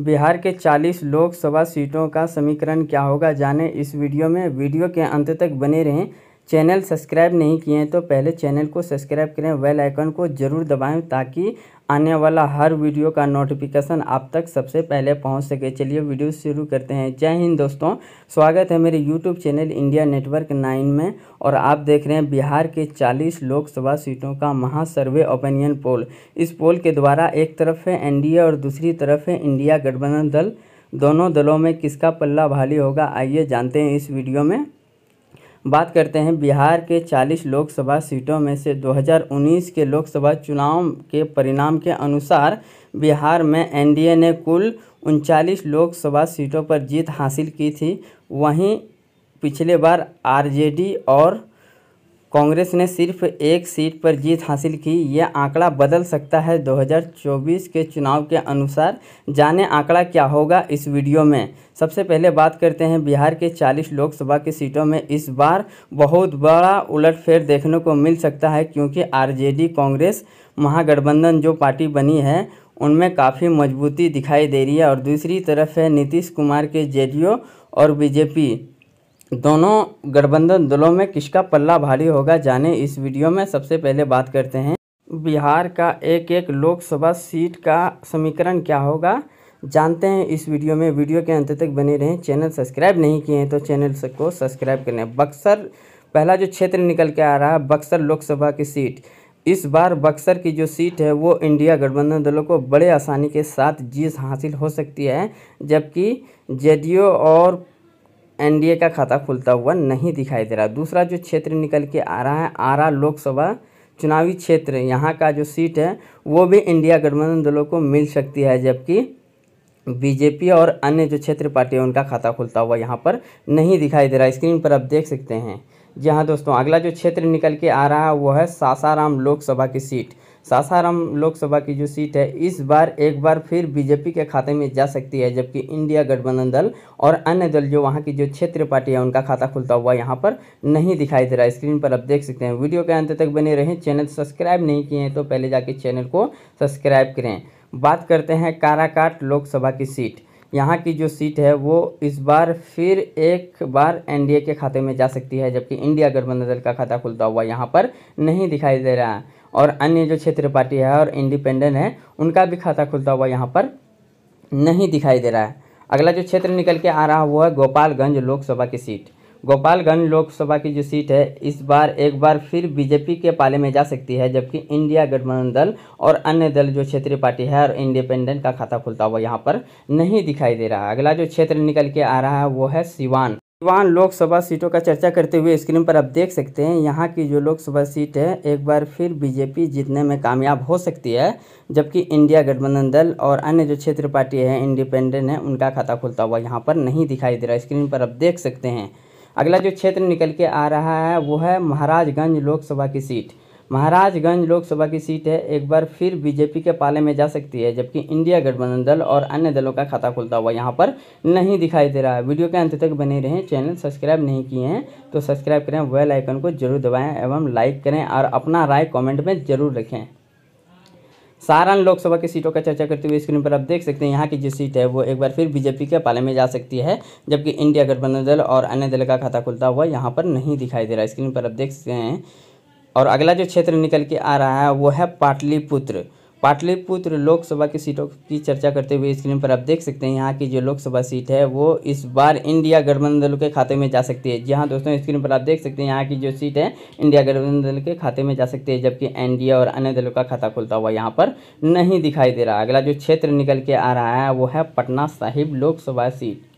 बिहार के 40 लोकसभा सीटों का समीकरण क्या होगा, जाने इस वीडियो में। वीडियो के अंत तक बने रहें। चैनल सब्सक्राइब नहीं किए हैं तो पहले चैनल को सब्सक्राइब करें, बेल आइकन को ज़रूर दबाएं ताकि आने वाला हर वीडियो का नोटिफिकेशन आप तक सबसे पहले पहुंच सके। चलिए वीडियो शुरू करते हैं। जय हिंद दोस्तों, स्वागत है मेरे यूट्यूब चैनल इंडिया नेटवर्क 9 में और आप देख रहे हैं बिहार के 40 लोकसभा सीटों का महासर्वे ओपिनियन पोल। इस पोल के द्वारा एक तरफ है एनडीए और दूसरी तरफ है इंडिया गठबंधन दल। दोनों दलों में किसका पल्ला भारी होगा, आइए जानते हैं इस वीडियो में। बात करते हैं बिहार के 40 लोकसभा सीटों में से 2019 के लोकसभा चुनाव के परिणाम के अनुसार बिहार में एनडीए ने कुल 39 लोकसभा सीटों पर जीत हासिल की थी। वहीं पिछले बार आरजेडी और कांग्रेस ने सिर्फ एक सीट पर जीत हासिल की। यह आंकड़ा बदल सकता है 2024 के चुनाव के अनुसार। जाने आंकड़ा क्या होगा इस वीडियो में। सबसे पहले बात करते हैं बिहार के 40 लोकसभा की सीटों में इस बार बहुत बड़ा उलटफेर देखने को मिल सकता है, क्योंकि आरजेडी कांग्रेस महागठबंधन जो पार्टी बनी है उनमें काफ़ी मजबूती दिखाई दे रही है और दूसरी तरफ है नीतीश कुमार के जेडीयू और बीजेपी। दोनों गठबंधन दलों में किसका पल्ला भारी होगा, जाने इस वीडियो में। सबसे पहले बात करते हैं बिहार का एक एक लोकसभा सीट का समीकरण क्या होगा, जानते हैं इस वीडियो में। वीडियो के अंत तक बने रहें। चैनल सब्सक्राइब नहीं किए हैं तो चैनल को सब्सक्राइब करें। बक्सर पहला जो क्षेत्र निकल के आ रहा है, बक्सर लोकसभा की सीट। इस बार बक्सर की जो सीट है वो इंडिया गठबंधन दलों को बड़े आसानी के साथ जीत हासिल हो सकती है, जबकि जेडीयू और एनडीए का खाता खुलता हुआ नहीं दिखाई दे रहा। दूसरा जो क्षेत्र निकल के आ रहा है, आरा लोकसभा चुनावी क्षेत्र, यहाँ का जो सीट है वो भी इंडिया गठबंधन दलों को मिल सकती है, जबकि बीजेपी और अन्य जो क्षेत्र पार्टी है उनका खाता खुलता हुआ यहाँ पर नहीं दिखाई दे रहा। स्क्रीन पर आप देख सकते हैं। जी हाँ दोस्तों, अगला जो क्षेत्र निकल के आ रहा है वो है सासाराम लोकसभा की सीट। सासाराम लोकसभा की जो सीट है इस बार एक बार फिर बीजेपी के खाते में जा सकती है, जबकि इंडिया गठबंधन दल और अन्य दल जो वहां की जो क्षेत्र पार्टी है उनका खाता खुलता हुआ यहां पर नहीं दिखाई दे रहा है। स्क्रीन पर आप देख सकते हैं। वीडियो के अंत तक बने रहें। चैनल सब्सक्राइब नहीं किए हैं तो पहले जाके चैनल को सब्सक्राइब करें। बात करते हैं काराकाट लोकसभा की सीट। यहाँ की जो सीट है वो इस बार फिर एक बार एनडीए के खाते में जा सकती है, जबकि इंडिया गठबंधन दल का खाता खुलता हुआ यहाँ पर नहीं दिखाई दे रहा है और अन्य जो क्षेत्र पार्टी है और इंडिपेंडेंट है उनका भी खाता खुलता हुआ यहाँ पर नहीं दिखाई दे रहा है। अगला जो क्षेत्र निकल के आ रहा है वो है गोपालगंज लोकसभा की सीट। गोपालगंज लोकसभा की जो सीट है इस बार एक बार फिर बीजेपी के पाले में जा सकती है, जबकि इंडिया गठबंधन दल और अन्य दल जो क्षेत्रीय पार्टी है और इंडिपेंडेंट का खाता खुलता हुआ यहाँ पर नहीं दिखाई दे रहा है। अगला जो क्षेत्र निकल के आ रहा है वो है सीवान लोकसभा सीटों का चर्चा करते हुए स्क्रीन पर आप देख सकते हैं। यहाँ की जो लोकसभा सीट है एक बार फिर बीजेपी जीतने में कामयाब हो सकती है, जबकि इंडिया गठबंधन दल और अन्य जो क्षेत्र पार्टी है इंडिपेंडेंट है उनका खाता खुलता हुआ यहाँ पर नहीं दिखाई दे रहा है। स्क्रीन पर आप देख सकते हैं। अगला जो क्षेत्र निकल के आ रहा है वो है महाराजगंज लोकसभा की सीट। महाराजगंज लोकसभा की सीट है एक बार फिर बीजेपी के पाले में जा सकती है, जबकि इंडिया गठबंधन दल और अन्य दलों का खाता खुलता हुआ यहाँ पर नहीं दिखाई दे रहा है। वीडियो के अंत तक बने रहें। चैनल सब्सक्राइब नहीं किए हैं तो सब्सक्राइब करें, बेल आइकन को जरूर दबाएं एवं लाइक करें और अपना राय कमेंट में जरूर रखें। सारण लोकसभा की सीटों का चर्चा करते हुए स्क्रीन पर आप देख सकते हैं। यहाँ की जो सीट है वो एक बार फिर बीजेपी के पाले में जा सकती है, जबकि इंडिया गठबंधन दल और अन्य दल का खाता खुलता हुआ यहाँ पर नहीं दिखाई दे रहा है। स्क्रीन पर आप देख सकते हैं। और अगला जो क्षेत्र निकल के आ रहा है वो है पाटलिपुत्र लोकसभा की सीटों की चर्चा करते हुए स्क्रीन पर आप देख सकते हैं। यहाँ की जो लोकसभा सीट है वो इस बार इंडिया गठबंधन दल के खाते में जा सकती है। जी हाँ दोस्तों, स्क्रीन पर आप देख सकते हैं। यहाँ की जो सीट है इंडिया गठबंधन दल के खाते में जा सकती है, जबकि एनडीए और अन्य दलों का खाता खुलता हुआ यहाँ पर नहीं दिखाई दे रहा। अगला जो क्षेत्र निकल के आ रहा है वो है पटना साहिब लोकसभा सीट।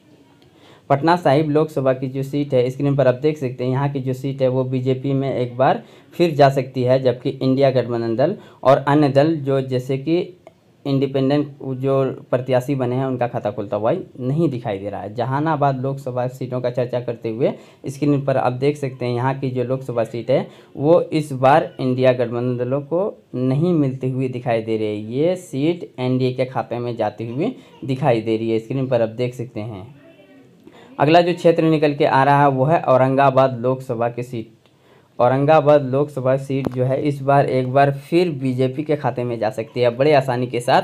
पटना साहिब लोकसभा की जो सीट है स्क्रीन पर आप देख सकते हैं। यहाँ की जो सीट है वो बीजेपी में एक बार फिर जा सकती है, जबकि इंडिया गठबंधन दल और अन्य दल जो जैसे कि इंडिपेंडेंट जो प्रत्याशी बने हैं उनका खाता खुलता हुआ नहीं दिखाई दे रहा है। जहानाबाद लोकसभा सीटों का चर्चा करते हुए स्क्रीन पर आप देख सकते हैं। यहाँ की जो लोकसभा सीट है वो इस बार इंडिया गठबंधन दलों को नहीं मिलती हुई दिखाई दे रही है। ये सीट एनडीए के खाते में जाती हुई दिखाई दे रही है। स्क्रीन पर आप देख सकते हैं। अगला जो क्षेत्र निकल के आ रहा है वो है औरंगाबाद लोकसभा की सीट। औरंगाबाद लोकसभा सीट जो है इस बार एक बार फिर बीजेपी के खाते में जा सकती है बड़े आसानी के साथ,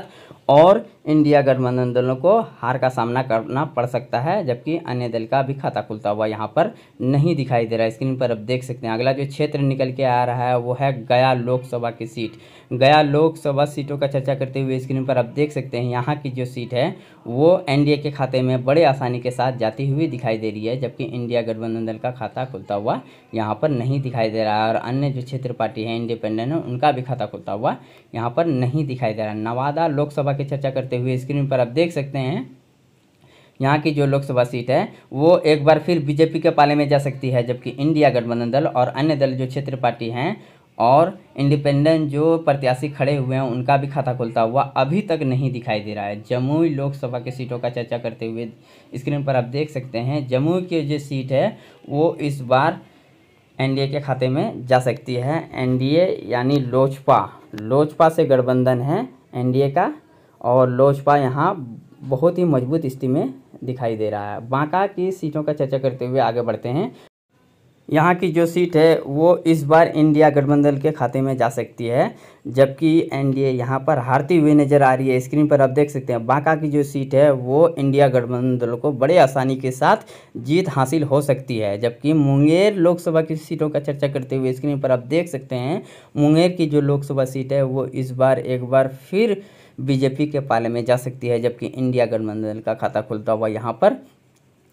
और इंडिया गठबंधन दलों को हार का सामना करना पड़ सकता है, जबकि अन्य दल का भी खाता खुलता हुआ यहाँ पर नहीं दिखाई दे रहा है। स्क्रीन पर अब देख सकते हैं। अगला जो क्षेत्र निकल के आ रहा है वो है गया लोकसभा की सीट। गया लोकसभा सीटों का चर्चा करते हुए स्क्रीन पर अब देख सकते हैं यहाँ की जो सीट है वो एनडीए के खाते में बड़े आसानी के साथ जाती हुई दिखाई दे रही है, जबकि इंडिया गठबंधन दल का खाता खुलता हुआ यहाँ पर नहीं दिखाई दे रहा है। और अन्य जो क्षेत्र पार्टी है इंडिपेंडेंट है उनका भी खाता खुलता हुआ यहाँ पर नहीं दिखाई दे रहा है। नवादा लोकसभा की चर्चा करते हुए स्क्रीन पर आप देख सकते हैं यहाँ की जो लोकसभा सीट है वो एक बार फिर बीजेपी के पाले में जा सकती है, जबकि इंडिया गठबंधन दल और अन्य दल जो क्षेत्र पार्टी हैं और इंडिपेंडेंट जो प्रत्याशी खड़े हुए हैं उनका भी खाता खुलता हुआ अभी तक नहीं दिखाई दे रहा है। जमुई लोकसभा की सीटों का चर्चा करते हुए स्क्रीन पर आप देख सकते हैं जमुई की जो सीट है वो इस बार एनडीए के खाते में जा सकती है। एनडीए यानी लोजपा से गठबंधन है एनडीए का, और लोजपा यहाँ बहुत ही मजबूत स्थिति में दिखाई दे रहा है। बांका की सीटों का चर्चा करते हुए आगे बढ़ते हैं। यहाँ की जो सीट है वो इस बार इंडिया गठबंधन के खाते में जा सकती है, जबकि एनडीए यहाँ पर हारती हुई नज़र आ रही है। स्क्रीन पर आप देख सकते हैं बांका की जो सीट है वो इंडिया गठबंधन दल को बड़े आसानी के साथ जीत हासिल हो सकती है। जबकि मुंगेर लोकसभा की सीटों का चर्चा करते हुए स्क्रीन पर आप देख सकते हैं मुंगेर की जो लोकसभा सीट है वो इस बार एक बार फिर बीजेपी के पाले में जा सकती है, जबकि इंडिया गठबंधन दल का खाता खुलता हुआ यहाँ पर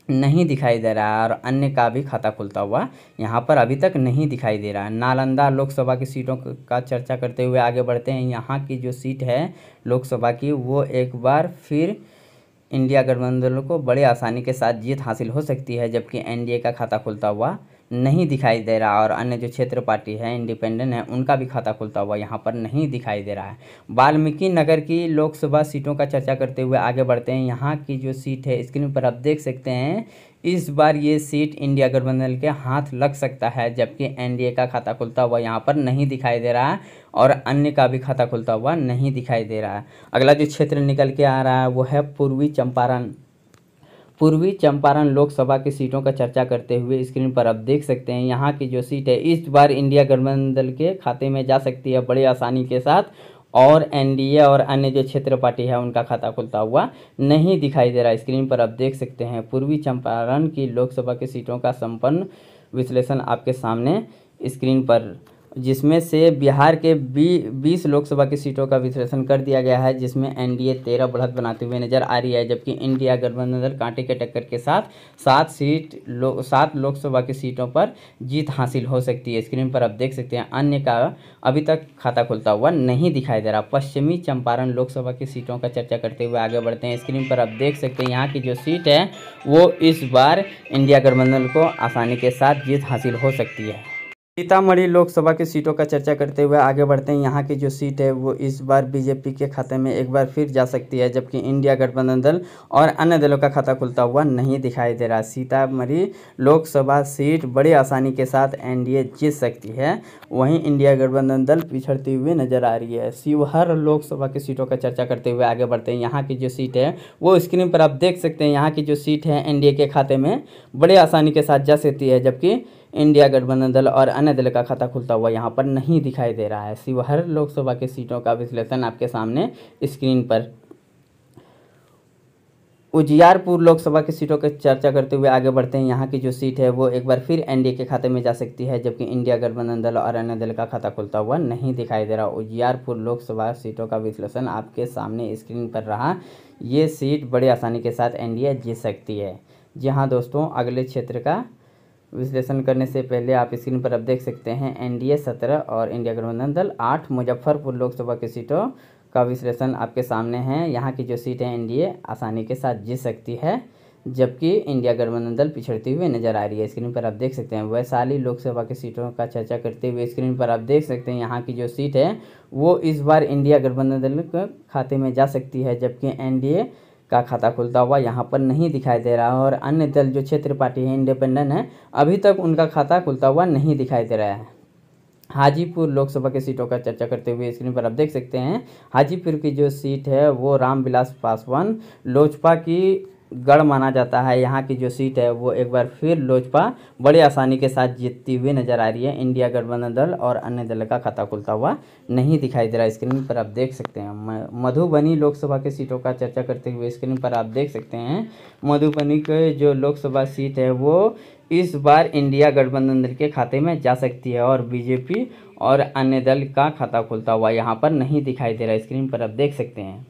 नहीं दिखाई दे रहा है और अन्य का भी खाता खुलता हुआ यहाँ पर अभी तक नहीं दिखाई दे रहा है। नालंदा लोकसभा की सीटों का चर्चा करते हुए आगे बढ़ते हैं। यहाँ की जो सीट है लोकसभा की वो एक बार फिर इंडिया गठबंधन को बड़े आसानी के साथ जीत हासिल हो सकती है, जबकि एनडीए का खाता खुलता हुआ नहीं दिखाई दे रहा और अन्य जो क्षेत्र पार्टी है इंडिपेंडेंट है उनका भी खाता खुलता हुआ यहाँ पर नहीं दिखाई दे रहा है। वाल्मीकि नगर की लोकसभा सीटों का चर्चा करते हुए आगे बढ़ते हैं। यहाँ की जो सीट है स्क्रीन पर आप देख सकते हैं इस बार ये सीट इंडिया गठबंधन के हाथ लग सकता है, जबकि एनडीए का खाता खुलता हुआ यहाँ पर नहीं दिखाई दे रहा है और अन्य का भी खाता खुलता हुआ नहीं दिखाई दे रहा है। अगला जो क्षेत्र निकल के आ रहा है वो है पूर्वी चंपारण लोकसभा की सीटों का चर्चा करते हुए स्क्रीन पर आप देख सकते हैं यहाँ की जो सीट है इस बार इंडिया गठबंधन दल के खाते में जा सकती है बड़े आसानी के साथ, और एनडीए और अन्य जो क्षेत्र पार्टी है उनका खाता खुलता हुआ नहीं दिखाई दे रहा। स्क्रीन पर आप देख सकते हैं पूर्वी चंपारण की लोकसभा की सीटों का संपन्न विश्लेषण आपके सामने स्क्रीन पर, जिसमें से बिहार के 20 लोकसभा की सीटों का विश्लेषण कर दिया गया है, जिसमें एनडीए 13 बढ़त बनाते हुए नजर आ रही है, जबकि इंडिया गठबंधन दल कांटे के टक्कर के साथ 7 लोकसभा की सीटों पर जीत हासिल हो सकती है। स्क्रीन पर आप देख सकते हैं अन्य का अभी तक खाता खुलता हुआ नहीं दिखाई दे रहा। पश्चिमी चंपारण लोकसभा की सीटों का चर्चा करते हुए आगे बढ़ते हैं। स्क्रीन पर आप देख सकते हैं यहाँ की जो सीट है वो इस बार इंडिया गठबंधन को आसानी के साथ जीत हासिल हो सकती है। सीतामढ़ी लोकसभा की सीटों का चर्चा करते हुए आगे बढ़ते हैं। यहाँ की जो सीट है वो इस बार बीजेपी के खाते में एक बार फिर जा सकती है, जबकि इंडिया गठबंधन दल और अन्य दलों का खाता खुलता हुआ नहीं दिखाई दे रहा। सीतामढ़ी लोकसभा सीट बड़ी आसानी के साथ एनडीए जीत सकती है, वहीं इंडिया गठबंधन दल पिछड़ती हुई नजर आ रही है। शिवहर लोकसभा की सीटों का चर्चा करते हुए आगे बढ़ते हैं। यहाँ की जो सीट है वो स्क्रीन पर आप देख सकते हैं यहाँ की जो सीट है एनडीए के खाते में बड़े आसानी के साथ जा सकती है, जबकि इंडिया गठबंधन दल और अन्य दल का खाता खुलता हुआ यहाँ पर नहीं दिखाई दे रहा है। शिवहर लोकसभा की सीटों का विश्लेषण आपके सामने स्क्रीन पर। उजियारपुर लोकसभा की सीटों की चर्चा करते हुए आगे बढ़ते हैं। यहाँ की जो सीट है वो एक बार फिर एनडीए के खाते में जा सकती है, जबकि इंडिया गठबंधन दल और अन्य दल का खाता खुलता हुआ नहीं दिखाई दे रहा। उजियारपुर लोकसभा सीटों का विश्लेषण आपके सामने स्क्रीन पर रहा। ये सीट बड़ी आसानी के साथ एनडीए जीत सकती है। जी हाँ दोस्तों, अगले क्षेत्र का विश्लेषण करने से पहले आप स्क्रीन पर अब देख सकते हैं एनडीए 17 और इंडिया गठबंधन दल 8 मुजफ्फरपुर लोकसभा की सीटों का विश्लेषण आपके सामने है। यहाँ की जो सीट है एनडीए आसानी के साथ जीत सकती है, जबकि इंडिया गठबंधन दल पिछड़ती हुई नजर आ रही है। स्क्रीन पर आप देख सकते हैं वैशाली लोकसभा की सीटों का चर्चा करते हुए स्क्रीन पर आप देख सकते हैं यहाँ की जो सीट है वो इस बार इंडिया गठबंधन दल के खाते में जा सकती है, जबकि एनडीए का खाता खुलता हुआ यहाँ पर नहीं दिखाई दे रहा और अन्य दल जो क्षेत्र पार्टी है इंडिपेंडेंट है अभी तक उनका खाता खुलता हुआ नहीं दिखाई दे रहा है। हाजीपुर लोकसभा की सीटों का चर्चा करते हुए स्क्रीन पर आप देख सकते हैं हाजीपुर की जो सीट है वो रामविलास पासवान लोजपा की गढ़ माना जाता है। यहाँ की जो सीट है वो एक बार फिर लोजपा बड़ी आसानी के साथ जीतती हुई नजर आ रही है। इंडिया गठबंधन दल और अन्य दल का खाता खुलता हुआ नहीं दिखाई दे रहा है। स्क्रीन पर आप देख सकते हैं मधुबनी लोकसभा की सीटों का चर्चा करते हुए स्क्रीन पर आप देख सकते हैं मधुबनी के जो लोकसभा सीट है वो इस बार इंडिया गठबंधन दल के खाते में जा सकती है और बीजेपी और अन्य दल का खाता खुलता हुआ यहाँ पर नहीं दिखाई दे रहा है। स्क्रीन पर आप देख सकते हैं।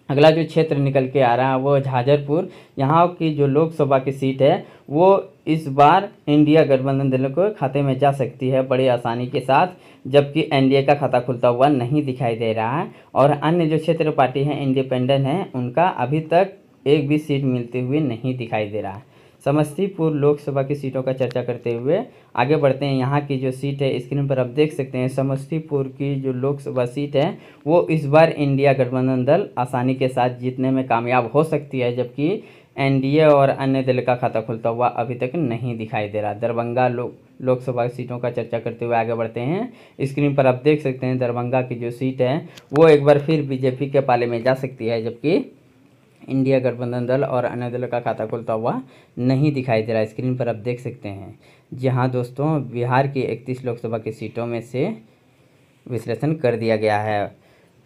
अगला जो क्षेत्र निकल के आ रहा है वो झाजरपुर। यहाँ की जो लोकसभा की सीट है वो इस बार इंडिया गठबंधन दल को खाते में जा सकती है बड़ी आसानी के साथ, जबकि एनडीए का खाता खुलता हुआ नहीं दिखाई दे रहा है। और अन्य जो क्षेत्र पार्टी है इंडिपेंडेंट है उनका अभी तक एक भी सीट मिलते हुए नहीं दिखाई दे रहा है। समस्तीपुर लोकसभा की सीटों का चर्चा करते हुए आगे बढ़ते हैं। यहाँ की जो सीट है स्क्रीन पर आप देख सकते हैं समस्तीपुर की जो लोकसभा सीट है वो इस बार इंडिया गठबंधन दल आसानी के साथ जीतने में कामयाब हो सकती है, जबकि एनडीए और अन्य दल का खाता खुलता हुआ अभी तक नहीं दिखाई दे रहा। दरभंगा लोकसभा सीटों का चर्चा करते हुए आगे बढ़ते हैं। स्क्रीन पर आप देख सकते हैं दरभंगा की जो सीट है वो एक बार फिर बीजेपी के पाले में जा सकती है, जबकि इंडिया गठबंधन दल और अन्य दल का खाता खुलता हुआ नहीं दिखाई दे रहा है। स्क्रीन पर आप देख सकते हैं। जी हाँ दोस्तों, बिहार की 31 लोकसभा की सीटों में से विश्लेषण कर दिया गया है।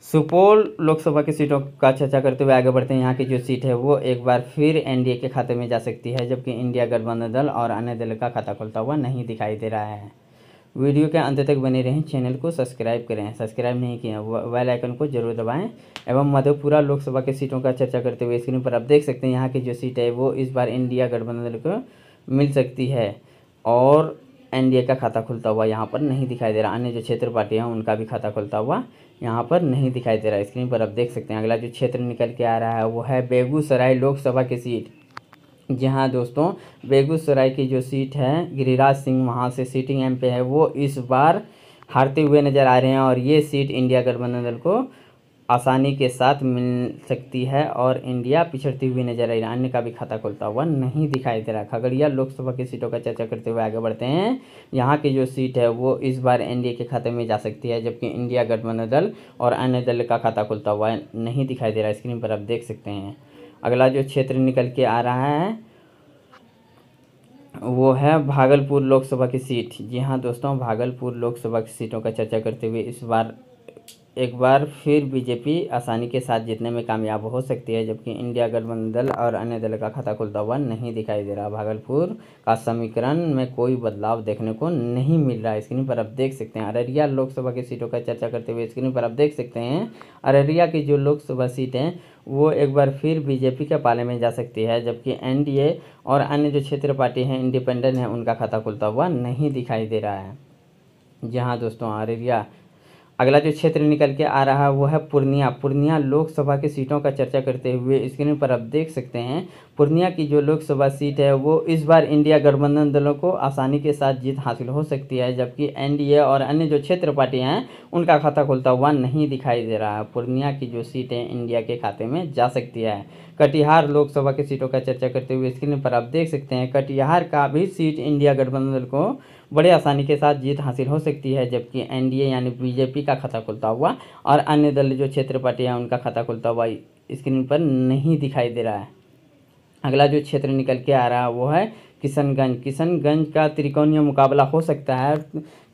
सुपौल लोकसभा की सीटों का चर्चा करते हुए आगे बढ़ते हैं। यहाँ की जो सीट है वो एक बार फिर एनडीए के खाते में जा सकती है, जबकि इंडिया गठबंधन दल और अन्य दल का खाता खुलता हुआ नहीं दिखाई दे रहा है। वीडियो के अंत तक बने रहें, चैनल को सब्सक्राइब करें, सब्सक्राइब नहीं किया बेल आइकन को जरूर दबाएं। एवं मधेपुरा लोकसभा की सीटों का चर्चा करते हुए स्क्रीन पर आप देख सकते हैं यहाँ की जो सीट है वो इस बार इंडिया गठबंधन दल को मिल सकती है और एनडीए का खाता खुलता हुआ यहाँ पर नहीं दिखाई दे रहा। अन्य जो क्षेत्र पार्टी हैं उनका भी खाता खुलता हुआ यहाँ पर नहीं दिखाई दे रहा है। स्क्रीन पर आप देख सकते हैं। अगला जो क्षेत्र निकल के आ रहा है वो है बेगूसराय लोकसभा की सीट। जी हाँ दोस्तों, बेगूसराय की जो सीट है गिरिराज सिंह वहाँ से सिटिंग एमपी है वो इस बार हारते हुए नज़र आ रहे हैं और ये सीट इंडिया गठबंधन दल को आसानी के साथ मिल सकती है और इंडिया पिछड़ती हुई नजर आ रही है। अन्य का भी खाता खुलता हुआ नहीं दिखाई दे रहा। खगड़िया लोकसभा की सीटों का चर्चा करते हुए आगे बढ़ते हैं। यहाँ की जो सीट है वो इस बार एनडीए के खाते में जा सकती है, जबकि इंडिया गठबंधन दल और अन्य दल का खाता खुलता हुआ नहीं दिखाई दे रहा। स्क्रीन पर आप देख सकते हैं। अगला जो क्षेत्र निकल के आ रहा है वो है भागलपुर लोकसभा की सीट। जी हाँ दोस्तों, भागलपुर लोकसभा की सीटों का चर्चा करते हुए इस बार एक बार फिर बीजेपी आसानी के साथ जीतने में कामयाब हो सकती है, जबकि इंडिया गठबंधन दल और अन्य दल का खाता खुलता हुआ नहीं दिखाई दे रहा। भागलपुर का समीकरण में कोई बदलाव देखने को नहीं मिल रहा है। स्क्रीन पर आप देख सकते हैं। अररिया लोकसभा की सीटों का चर्चा करते हुए स्क्रीन पर आप देख सकते हैं अररिया की जो लोकसभा सीट है वो एक बार फिर बीजेपी के पाले में जा सकती है, जबकि एनडीए और अन्य जो क्षेत्र पार्टी हैं इंडिपेंडेंट हैं उनका खाता खुलता हुआ नहीं दिखाई दे रहा है। जी हाँ दोस्तों, अररिया। अगला जो क्षेत्र निकल के आ रहा है वो है पूर्णिया लोकसभा की सीटों का चर्चा करते हुए स्क्रीन पर आप देख सकते हैं। पूर्णिया की जो लोकसभा सीट है वो इस बार इंडिया गठबंधन दलों को आसानी के साथ जीत हासिल हो सकती है, जबकि एनडीए और अन्य जो क्षेत्र पार्टियां हैं उनका खाता खुलता हुआ नहीं दिखाई दे रहा है। पूर्णिया की जो सीट है इंडिया के खाते में जा सकती है। कटिहार लोकसभा की सीटों का चर्चा करते हुए स्क्रीन पर आप देख सकते हैं कटिहार का भी सीट इंडिया गठबंधन दल को बड़े आसानी के साथ जीत हासिल हो सकती है, जबकि एनडीए यानी बीजेपी का खाता खुलता हुआ और अन्य दल जो क्षेत्र पार्टियां हैं उनका खाता खुलता हुआ स्क्रीन पर नहीं दिखाई दे रहा है। अगला जो क्षेत्र निकल के आ रहा है वो है किशनगंज का त्रिकोणीय मुकाबला हो सकता है।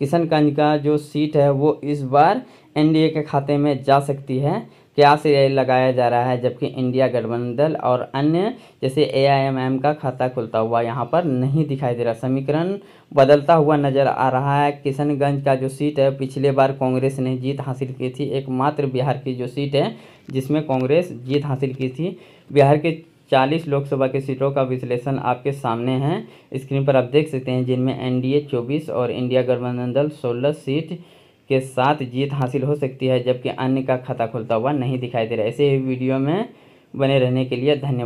किशनगंज का जो सीट है वो इस बार एनडीए के खाते में जा सकती है, क्या से लगाया जा रहा है, जबकि इंडिया गठबंधन दल और अन्य जैसे एआईएमआईएम का खाता खुलता हुआ यहाँ पर नहीं दिखाई दे रहा। समीकरण बदलता हुआ नजर आ रहा है। किशनगंज का जो सीट है पिछले बार कांग्रेस ने जीत हासिल की थी, एकमात्र बिहार की जो सीट है जिसमें कांग्रेस जीत हासिल की थी। बिहार के 40 लोकसभा की सीटों का विश्लेषण आपके सामने है। स्क्रीन पर आप देख सकते हैं, जिनमें एनडीए 24 और इंडिया गठबंधन दल 16 सीट के साथ जीत हासिल हो सकती है, जबकि अन्य का खाता खुलता हुआ नहीं दिखाई दे रहा है। ऐसे ही वीडियो में बने रहने के लिए धन्यवाद।